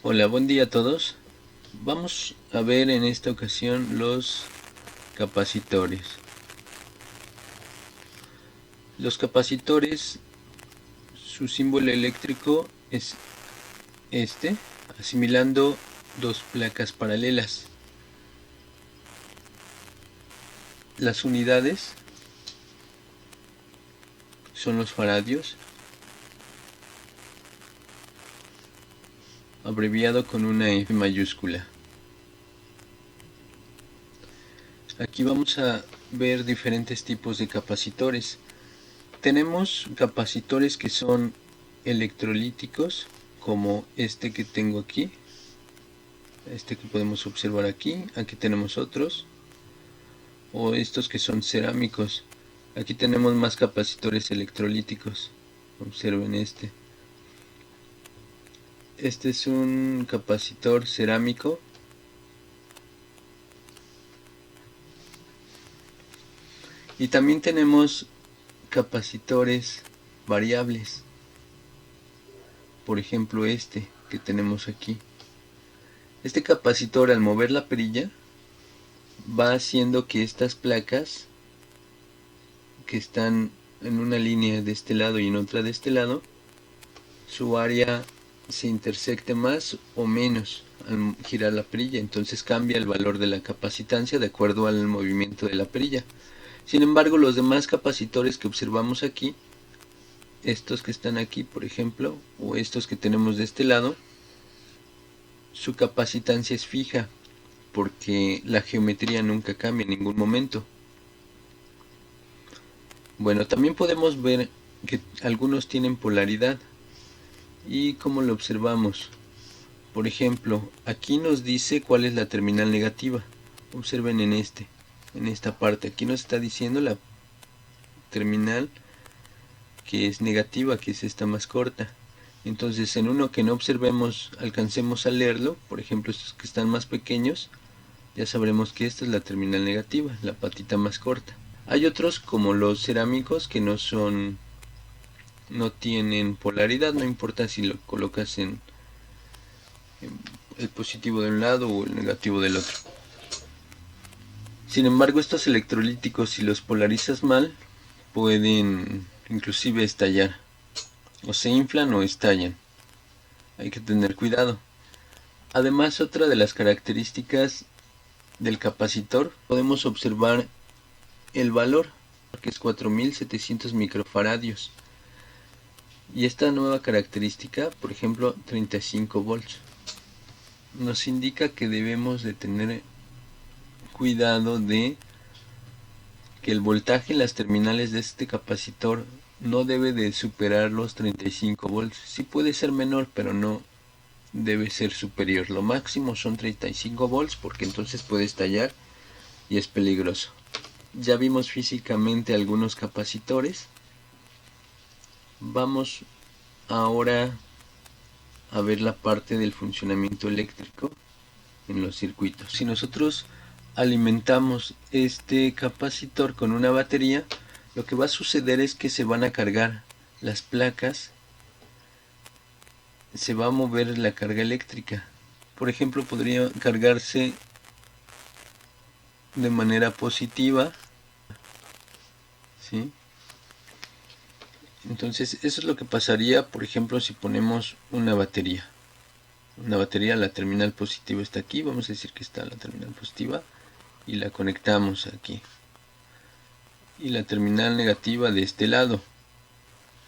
Hola, buen día a todos. Vamos a ver en esta ocasión los capacitores. Los capacitores, su símbolo eléctrico es este, asimilando dos placas paralelas. Las unidades son los faradios, abreviado con una F mayúscula. Aquí vamos a ver diferentes tipos de capacitores. Tenemos capacitores que son electrolíticos, como este que tengo aquí, este que podemos observar aquí. Aquí tenemos otros, o estos que son cerámicos. Aquí tenemos más capacitores electrolíticos. Observen este. Este es un capacitor cerámico. Y también tenemos capacitores variables. Por ejemplo, este que tenemos aquí. Este capacitor, al mover la perilla, va haciendo que estas placas que están en una línea de este lado y en otra de este lado, su área se intersecte más o menos al girar la perilla. Entonces cambia el valor de la capacitancia de acuerdo al movimiento de la perilla. Sin embargo, los demás capacitores que observamos aquí, estos que están aquí por ejemplo, o estos que tenemos de este lado, su capacitancia es fija porque la geometría nunca cambia en ningún momento. Bueno, también podemos ver que algunos tienen polaridad. ¿Y cómo lo observamos? Por ejemplo, aquí nos dice cuál es la terminal negativa. Observen en esta parte. Aquí nos está diciendo la terminal que es negativa, que es esta más corta. Entonces, en uno que no observemos, alcancemos a leerlo, por ejemplo estos que están más pequeños, ya sabremos que esta es la terminal negativa, la patita más corta. Hay otros como los cerámicos que no tienen polaridad, no importa si lo colocas en el positivo de un lado o el negativo del otro. Sin embargo, estos electrolíticos, si los polarizas mal, pueden inclusive estallar, o se inflan o estallan. Hay que tener cuidado. Además, otra de las características del capacitor, podemos observar el valor, que es 4700 microfaradios. Y esta nueva característica, por ejemplo, 35 volts, nos indica que debemos de tener cuidado de que el voltaje en las terminales de este capacitor no debe de superar los 35 volts. Sí puede ser menor, pero no debe ser superior. Lo máximo son 35 volts porque entonces puede estallar y es peligroso. Ya vimos físicamente algunos capacitores. Vamos ahora a ver la parte del funcionamiento eléctrico en los circuitos. Si nosotros alimentamos este capacitor con una batería, lo que va a suceder es que se van a cargar las placas, se va a mover la carga eléctrica. Por ejemplo, podría cargarse de manera positiva, ¿sí? Entonces eso es lo que pasaría, por ejemplo, si ponemos una batería. La terminal positiva está aquí, vamos a decir que está la terminal positiva y la conectamos aquí. Y la terminal negativa de este lado.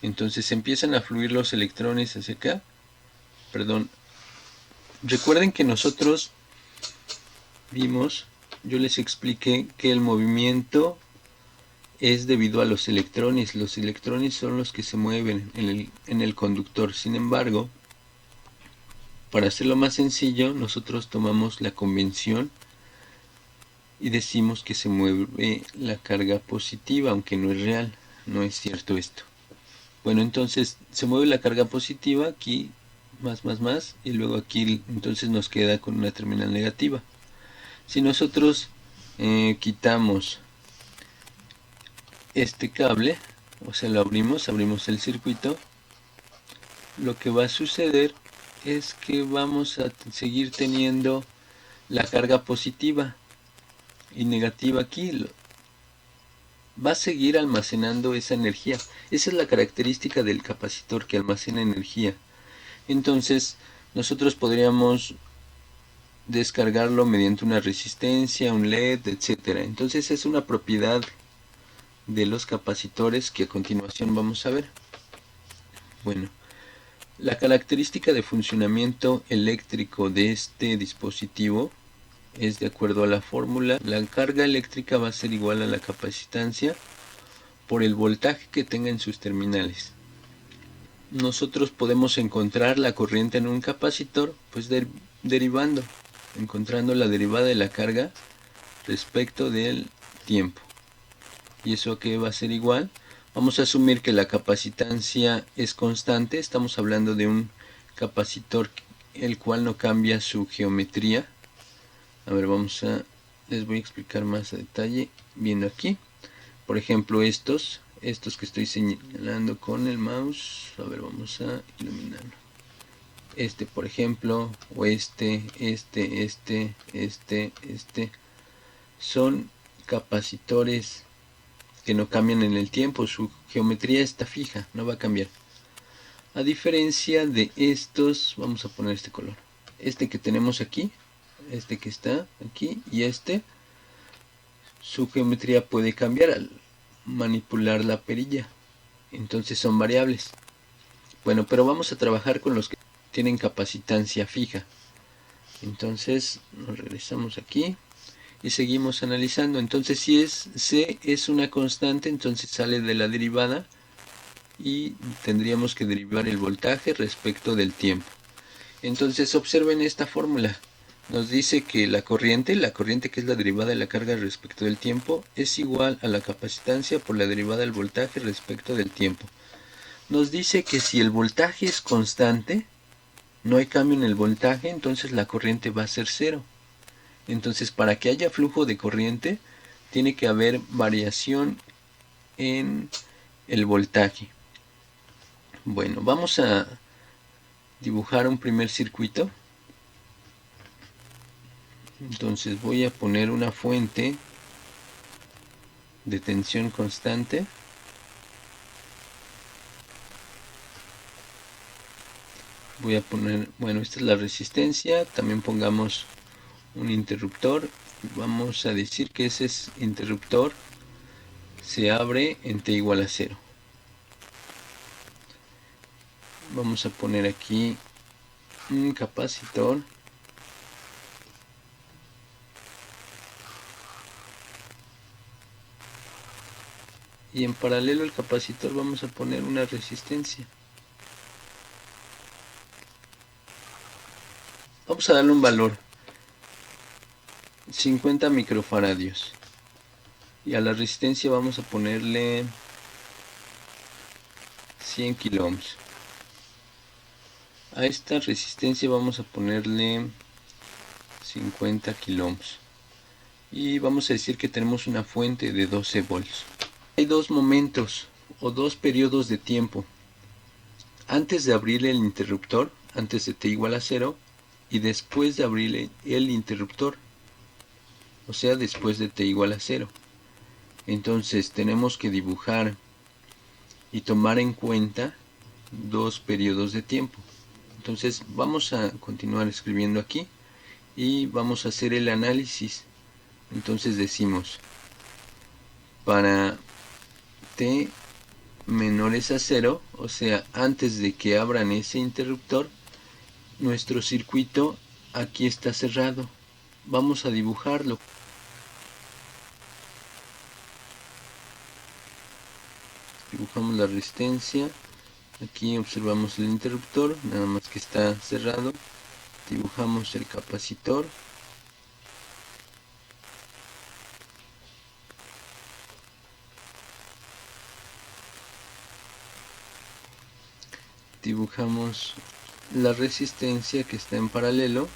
Entonces empiezan a fluir los electrones hacia acá. Perdón. Recuerden que nosotros vimos, yo les expliqué que el movimiento es debido a los electrones. Los electrones son los que se mueven en el conductor. Sin embargo, para hacerlo más sencillo, nosotros tomamos la convención y decimos que se mueve la carga positiva, aunque no es real, no es cierto esto. Bueno, entonces se mueve la carga positiva aquí, más, y luego aquí entonces nos queda con una terminal negativa. Si nosotros quitamos este cable, o sea, lo abrimos el circuito, lo que va a suceder es que vamos a seguir teniendo la carga positiva y negativa aquí. Va a seguir almacenando esa energía. Esa es la característica del capacitor, que almacena energía. Entonces, nosotros podríamos descargarlo mediante una resistencia, un LED, etcétera. Entonces es una propiedad de los capacitores que a continuación vamos a ver. Bueno, la característica de funcionamiento eléctrico de este dispositivo es de acuerdo a la fórmula. La carga eléctrica va a ser igual a la capacitancia por el voltaje que tenga en sus terminales. Nosotros podemos encontrar la corriente en un capacitor pues derivando, encontrando la derivada de la carga respecto del tiempo. ¿Y eso a qué va a ser igual? Vamos a asumir que la capacitancia es constante. Estamos hablando de un capacitor el cual no cambia su geometría. A ver, les voy a explicar más a detalle viendo aquí. Por ejemplo, estos que estoy señalando con el mouse. A ver, vamos a iluminarlo. Este, por ejemplo, o este, son capacitores que no cambian en el tiempo. Su geometría está fija, no va a cambiar. A diferencia de estos, vamos a poner este color. Este que tenemos aquí, este que está aquí y su geometría puede cambiar al manipular la perilla. Entonces son variables. Bueno, pero vamos a trabajar con los que tienen capacitancia fija. Entonces nos regresamos aquí y seguimos analizando. Entonces si C es una constante, entonces sale de la derivada y tendríamos que derivar el voltaje respecto del tiempo. Entonces observen esta fórmula. Nos dice que la corriente que es la derivada de la carga respecto del tiempo, es igual a la capacitancia por la derivada del voltaje respecto del tiempo. Nos dice que si el voltaje es constante, no hay cambio en el voltaje, entonces la corriente va a ser cero. Entonces, para que haya flujo de corriente, tiene que haber variación en el voltaje. Bueno, vamos a dibujar un primer circuito. Entonces voy a poner una fuente de tensión constante. Voy a poner, bueno, esta es la resistencia. También pongamos un interruptor. Vamos a decir que ese interruptor se abre en t igual a 0. Vamos a poner aquí un capacitor. Y en paralelo al capacitor vamos a poner una resistencia. Vamos a darle un valor. 50 microfaradios. Y a la resistencia vamos a ponerle 100 kiloohms. A esta resistencia vamos a ponerle 50 kiloohms. Y vamos a decir que tenemos una fuente de 12 volts. Hay dos momentos o dos periodos de tiempo. Antes de abrir el interruptor, antes de t igual a 0, y después de abrir el interruptor, o sea, después de t igual a 0. Entonces tenemos que dibujar y tomar en cuenta dos periodos de tiempo. Entonces vamos a continuar escribiendo aquí y vamos a hacer el análisis. Entonces decimos, para t menores a 0, o sea, antes de que abran ese interruptor, nuestro circuito aquí está cerrado. Vamos a dibujarlo. Dibujamos la resistencia. Aquí observamos el interruptor, nada más que está cerrado. Dibujamos el capacitor. Dibujamos la resistencia que está en paralelo.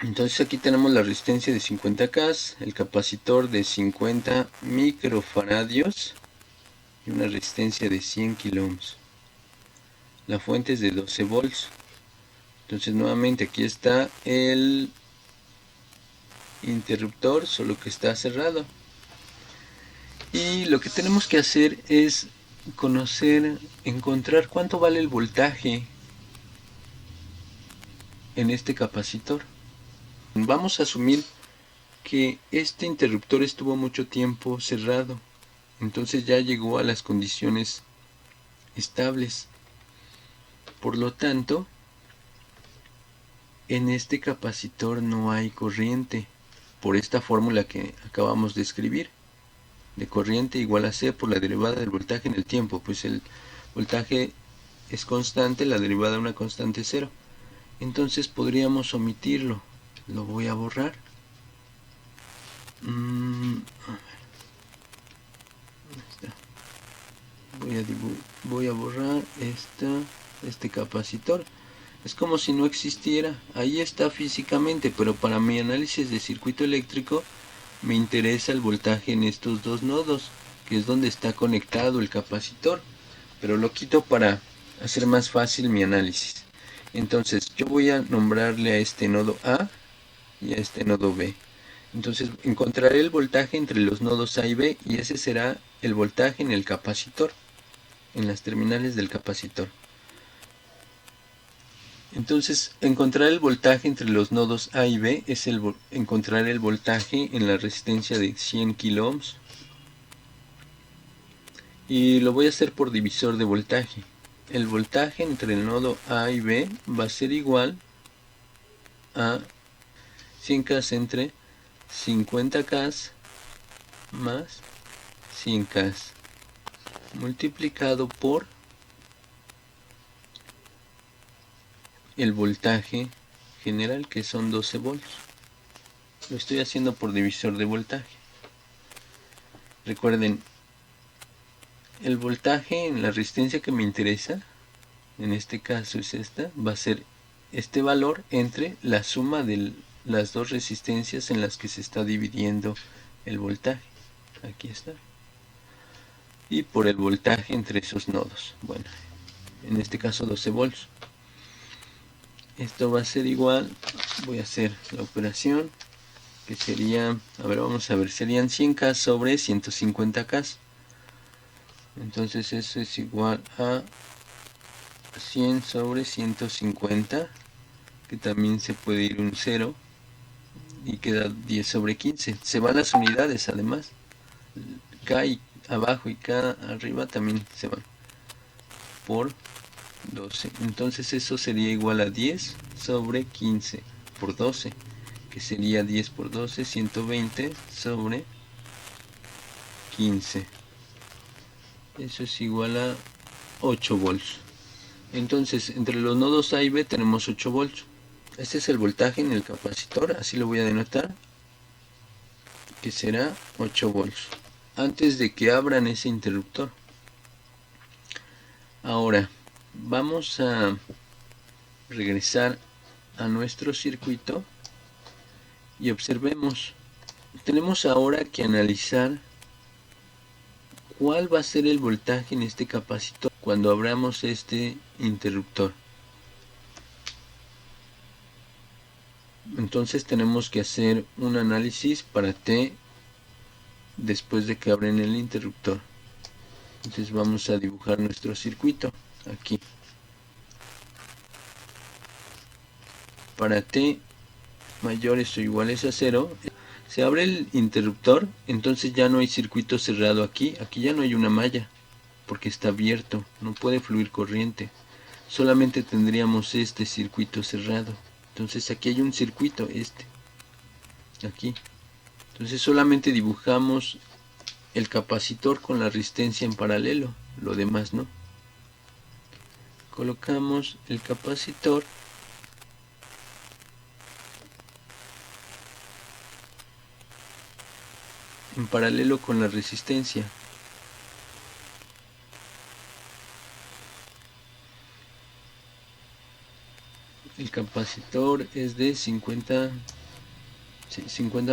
Entonces aquí tenemos la resistencia de 50K, el capacitor de 50 microfaradios y una resistencia de 100 kiloohms. La fuente es de 12 volts. Entonces nuevamente aquí está el interruptor, solo que está cerrado. Y lo que tenemos que hacer es encontrar cuánto vale el voltaje en este capacitor. Vamos a asumir que este interruptor estuvo mucho tiempo cerrado, entonces ya llegó a las condiciones estables. Por lo tanto, en este capacitor no hay corriente, por esta fórmula que acabamos de escribir, de corriente igual a C por la derivada del voltaje en el tiempo, pues el voltaje es constante, la derivada de una constante es cero. Entonces podríamos omitirlo. Lo voy a borrar. Voy a borrar este capacitor. Es como si no existiera. Ahí está físicamente, pero para mi análisis de circuito eléctrico me interesa el voltaje en estos dos nodos, que es donde está conectado el capacitor. Pero lo quito para hacer más fácil mi análisis. Entonces yo voy a nombrarle a este nodo A y a este nodo B. Entonces encontraré el voltaje entre los nodos A y B y ese será el voltaje en el capacitor, en las terminales del capacitor. Entonces encontrar el voltaje entre los nodos A y B es encontrar el voltaje en la resistencia de 100 kilo ohms. Y lo voy a hacer por divisor de voltaje. El voltaje entre el nodo A y B va a ser igual a 100K entre 50K más 100K multiplicado por el voltaje general, que son 12 volts. Lo estoy haciendo por divisor de voltaje. Recuerden, el voltaje en la resistencia que me interesa, en este caso es esta, va a ser este valor entre la suma de las dos resistencias en las que se está dividiendo el voltaje. Aquí está. Y por el voltaje entre esos nodos. Bueno, en este caso 12 volts. Esto va a ser igual, voy a hacer la operación, que sería, a ver, vamos a ver, serían 100K sobre 150K. Entonces eso es igual a 100 sobre 150, que también se puede ir un 0, y queda 10 sobre 15. Se van las unidades además, K y abajo y K arriba también se van, por 12. Entonces eso sería igual a 10 sobre 15 por 12, que sería 10 por 12, 120 sobre 15. Eso es igual a 8 volts. Entonces, entre los nodos A y B tenemos 8 volts. Este es el voltaje en el capacitor, así lo voy a denotar, que será 8 volts, antes de que abran ese interruptor. Ahora, vamos a regresar a nuestro circuito y observemos. Tenemos ahora que analizar cuál va a ser el voltaje en este capacitor cuando abramos este interruptor. Entonces tenemos que hacer un análisis para T después de que abren el interruptor. Entonces vamos a dibujar nuestro circuito aquí. Para T mayores o iguales a 0, se abre el interruptor, entonces ya no hay circuito cerrado aquí. Aquí ya no hay una malla, porque está abierto, no puede fluir corriente. Solamente tendríamos este circuito cerrado. Entonces aquí hay un circuito, aquí. Entonces solamente dibujamos el capacitor con la resistencia en paralelo, lo demás no. Colocamos el capacitor en paralelo con la resistencia. El capacitor es de 50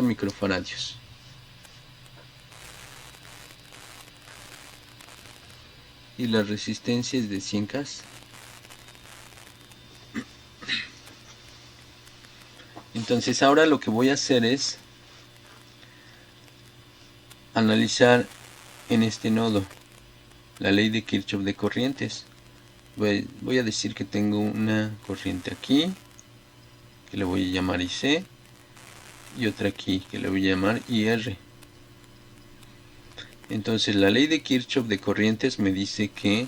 microfaradios. Y la resistencia es de 100K. Entonces ahora lo que voy a hacer es analizar en este nodo la ley de Kirchhoff de corrientes. Voy a decir que tengo una corriente aquí, que le voy a llamar IC, y otra aquí, que le voy a llamar IR. Entonces la ley de Kirchhoff de corrientes me dice que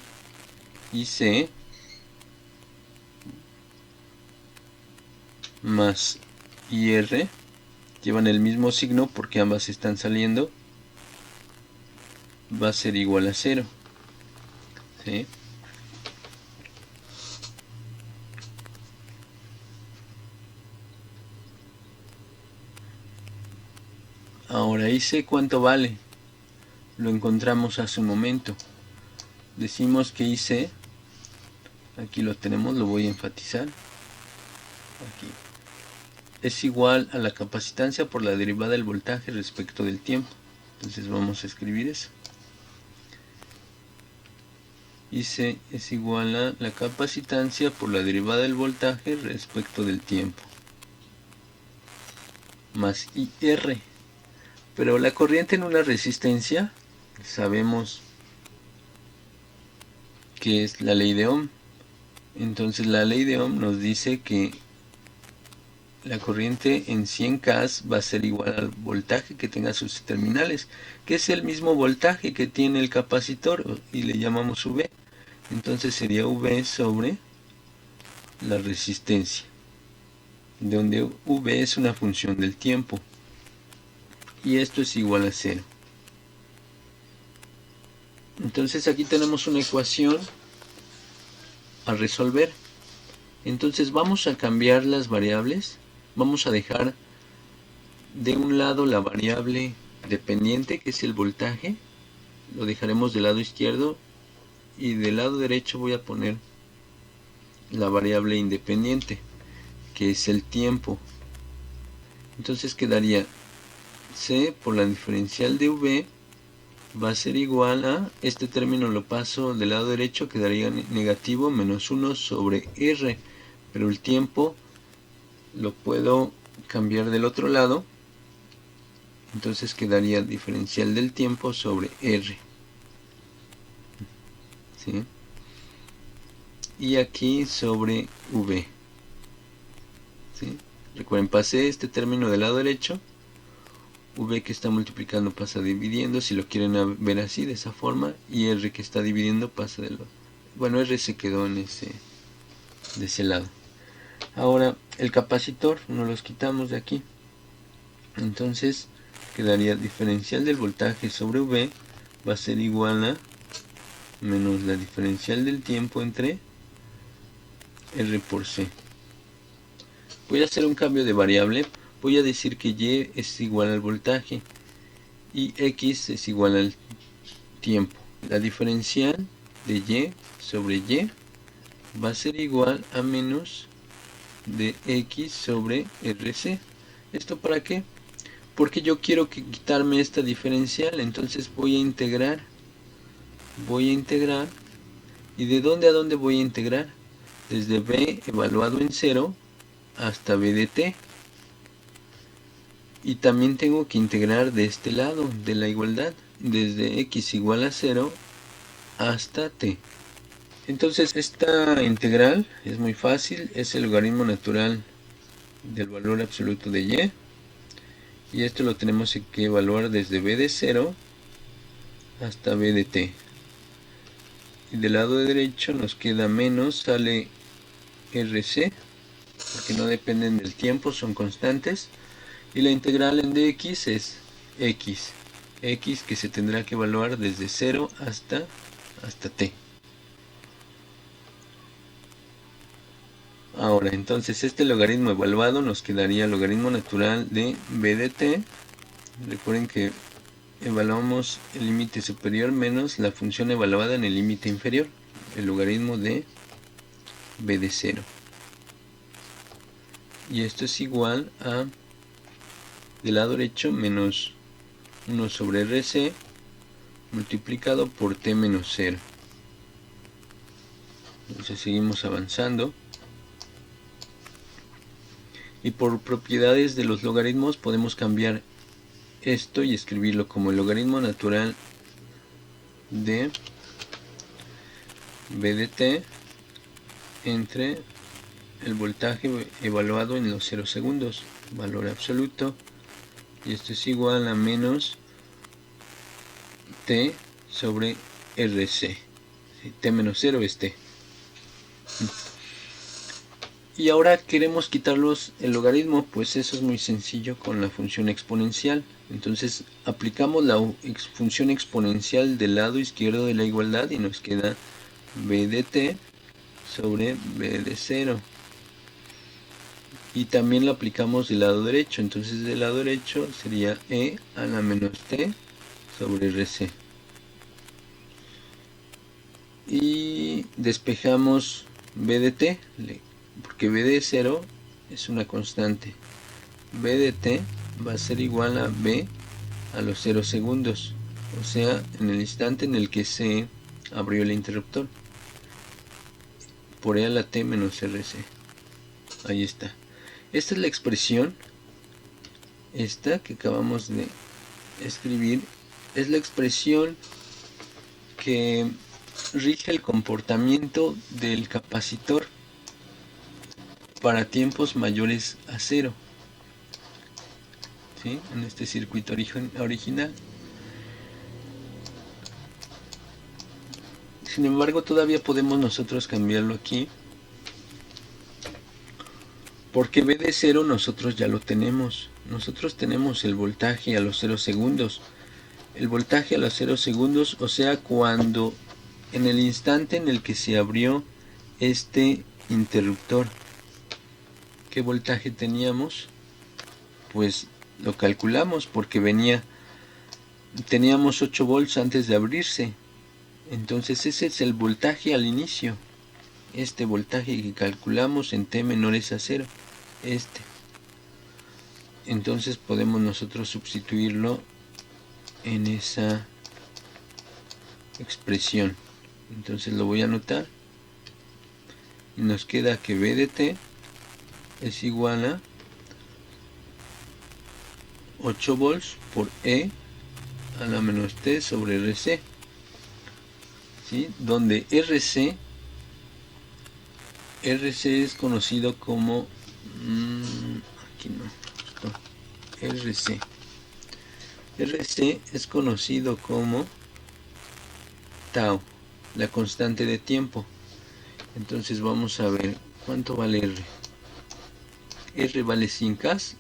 IC más IR llevan el mismo signo porque ambas están saliendo, va a ser igual a 0. ¿Sí? Ahora IC cuánto vale, lo encontramos hace un momento. Decimos que IC, aquí lo tenemos, lo voy a enfatizar, aquí, es igual a la capacitancia por la derivada del voltaje respecto del tiempo. Entonces vamos a escribir eso. IC es igual a la capacitancia por la derivada del voltaje respecto del tiempo, más IR. Pero la corriente en una resistencia, sabemos que es la ley de Ohm. Entonces la ley de Ohm nos dice que la corriente en 100 K va a ser igual al voltaje que tenga sus terminales, que es el mismo voltaje que tiene el capacitor y le llamamos V. Entonces sería V sobre la resistencia, donde V es una función del tiempo. Y esto es igual a 0. Entonces aquí tenemos una ecuación a resolver. Entonces vamos a cambiar las variables. Vamos a dejar de un lado la variable dependiente, que es el voltaje. Lo dejaremos del lado izquierdo. Y del lado derecho voy a poner la variable independiente, que es el tiempo. Entonces quedaría C por la diferencial de V va a ser igual a, este término lo paso del lado derecho, quedaría negativo menos 1 sobre R, pero el tiempo lo puedo cambiar del otro lado, entonces quedaría diferencial del tiempo sobre R. ¿Sí? Y aquí sobre V. ¿Sí? Recuerden, pasé este término del lado derecho, V que está multiplicando pasa dividiendo, si lo quieren ver así, de esa forma, y R que está dividiendo pasa de lo... Bueno, R se quedó en de ese lado. Ahora, el capacitor nos los quitamos de aquí. Entonces, quedaría diferencial del voltaje sobre V va a ser igual a menos la diferencial del tiempo entre R por C. Voy a hacer un cambio de variable. Voy a decir que Y es igual al voltaje y X es igual al tiempo. La diferencial de Y sobre Y va a ser igual a menos de X sobre RC. ¿Esto para qué? Porque yo quiero quitarme esta diferencial, entonces voy a integrar. ¿Y de dónde a dónde voy a integrar? Desde B evaluado en 0 hasta B de t. Y también tengo que integrar de este lado de la igualdad, desde x igual a 0 hasta t. Entonces esta integral es muy fácil, es el logaritmo natural del valor absoluto de y. Y esto lo tenemos que evaluar desde b de 0 hasta b de t. Y del lado derecho nos queda menos, sale rc, porque no dependen del tiempo, son constantes. Y la integral en dx es x que se tendrá que evaluar desde 0 hasta t. Ahora, entonces este logaritmo evaluado nos quedaría logaritmo natural de b de t. Recuerden que evaluamos el límite superior menos la función evaluada en el límite inferior, el logaritmo de b de 0. Y esto es igual a, del lado derecho, menos 1 sobre rc multiplicado por t menos 0. Entonces seguimos avanzando. Y por propiedades de los logaritmos podemos cambiar esto y escribirlo como el logaritmo natural de b de t entre el voltaje evaluado en los 0 segundos, valor absoluto, y esto es igual a menos t sobre rc. T menos 0 es t. Y ahora queremos quitarlos el logaritmo, pues eso es muy sencillo con la función exponencial. Entonces aplicamos la función exponencial del lado izquierdo de la igualdad y nos queda b de t sobre b de 0. Y también lo aplicamos del lado derecho, entonces del lado derecho sería e a la menos t sobre rc. Y despejamos b de t, porque b de 0 es una constante. b de t va a ser igual a b a los 0 segundos, o sea, en el instante en el que se abrió el interruptor, por e a la t menos rc. Ahí está. Esta es la expresión, esta que acabamos de escribir, es la expresión que rige el comportamiento del capacitor para tiempos mayores a 0, ¿sí? En este circuito original. Sin embargo, todavía podemos nosotros cambiarlo aquí, porque b de 0 nosotros ya lo tenemos. Nosotros tenemos el voltaje a los 0 segundos. El voltaje a los 0 segundos, o sea, cuando en el instante en el que se abrió este interruptor, ¿qué voltaje teníamos? Pues lo calculamos porque teníamos 8 volts antes de abrirse. Entonces ese es el voltaje al inicio. Este voltaje que calculamos en t menores a 0. Entonces podemos nosotros sustituirlo en esa expresión. Entonces lo voy a anotar. Y nos queda que b de t es igual a 8 volts por e a la menos t sobre rc, ¿sí? Donde rc es conocido como aquí no, rc es conocido como tau, la constante de tiempo. Entonces vamos a ver cuánto vale r vale 100K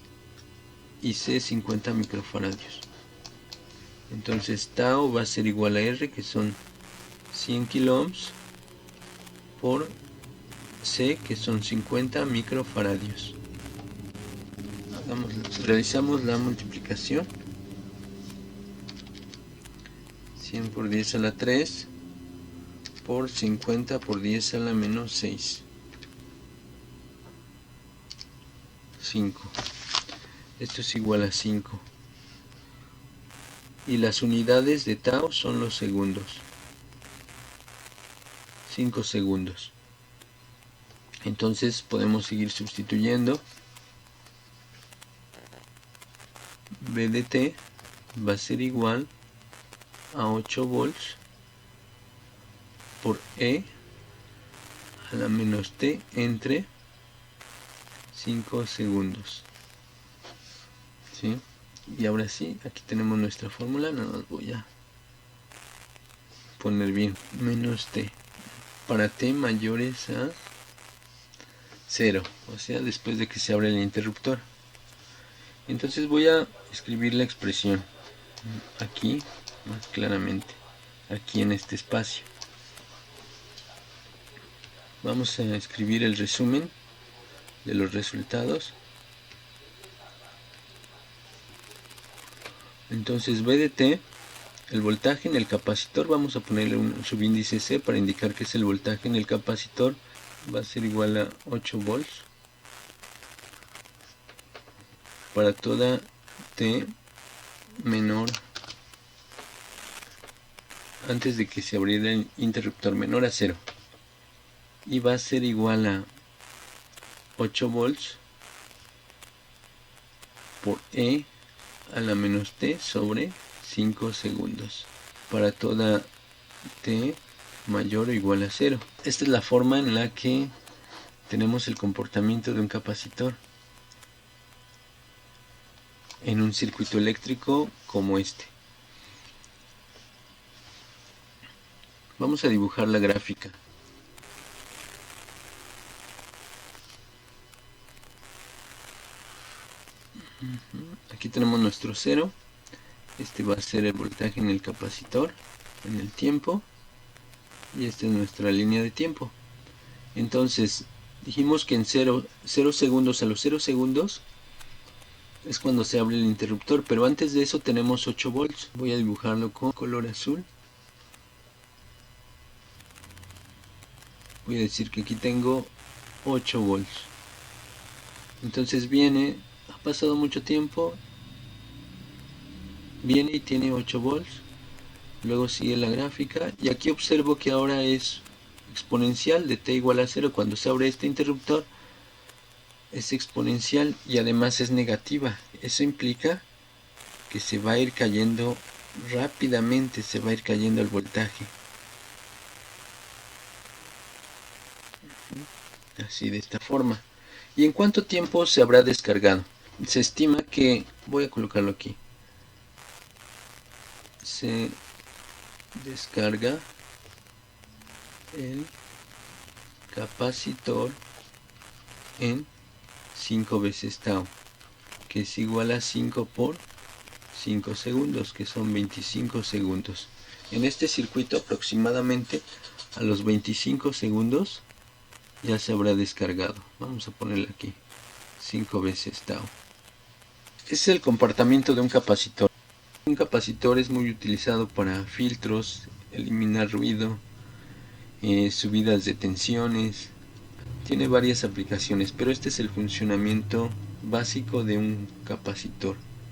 y c 50 microfaradios. Entonces tau va a ser igual a r, que son 100 kiloohms, por c, que son 50 microfaradios. Realizamos la multiplicación. 100 por 10 a la 3 por 50 por 10 a la menos 6. 5. Esto es igual a 5. Y las unidades de tau son los segundos. 5 segundos. Entonces podemos seguir sustituyendo. B de t va a ser igual a 8 volts por e a la menos t entre 5 segundos. ¿Sí? Y ahora sí, aquí tenemos nuestra fórmula. No nos voy a poner bien. Menos t para t mayores a 0, o sea, después de que se abre el interruptor. Entonces voy a escribir la expresión aquí más claramente, aquí en este espacio. Vamos a escribir el resumen de los resultados. Entonces b de t, el voltaje en el capacitor, vamos a ponerle un subíndice C para indicar que es el voltaje en el capacitor, va a ser igual a 8 volts para toda t menor, antes de que se abriera el interruptor, menor a 0, y va a ser igual a 8 volts por E a la menos t sobre 5 segundos para toda t mayor o igual a 0. Esta es la forma en la que tenemos el comportamiento de un capacitor en un circuito eléctrico como este. Vamos a dibujar la gráfica. Aquí tenemos nuestro 0. Este va a ser el voltaje en el capacitor en el tiempo. Y esta es nuestra línea de tiempo. Entonces, dijimos que en 0 segundos a los 0 segundos es cuando se abre el interruptor. Pero antes de eso tenemos 8 volts. Voy a dibujarlo con color azul. Voy a decir que aquí tengo 8 volts. Entonces viene, ha pasado mucho tiempo, viene y tiene 8 volts. Luego sigue la gráfica y aquí observo que ahora es exponencial de t igual a 0. Cuando se abre este interruptor es exponencial y además es negativa. Eso implica que se va a ir cayendo rápidamente, se va a ir cayendo el voltaje. Así, de esta forma. ¿Y en cuánto tiempo se habrá descargado? Se estima que, voy a colocarlo aquí, se descarga el capacitor en 5 veces tau, que es igual a 5 por 5 segundos, que son 25 segundos. En este circuito aproximadamente a los 25 segundos ya se habrá descargado. Vamos a ponerle aquí 5 veces tau. Ese es el comportamiento de un capacitor. Un capacitor es muy utilizado para filtros, eliminar ruido, subidas de tensiones. Tiene varias aplicaciones, pero este es el funcionamiento básico de un capacitor.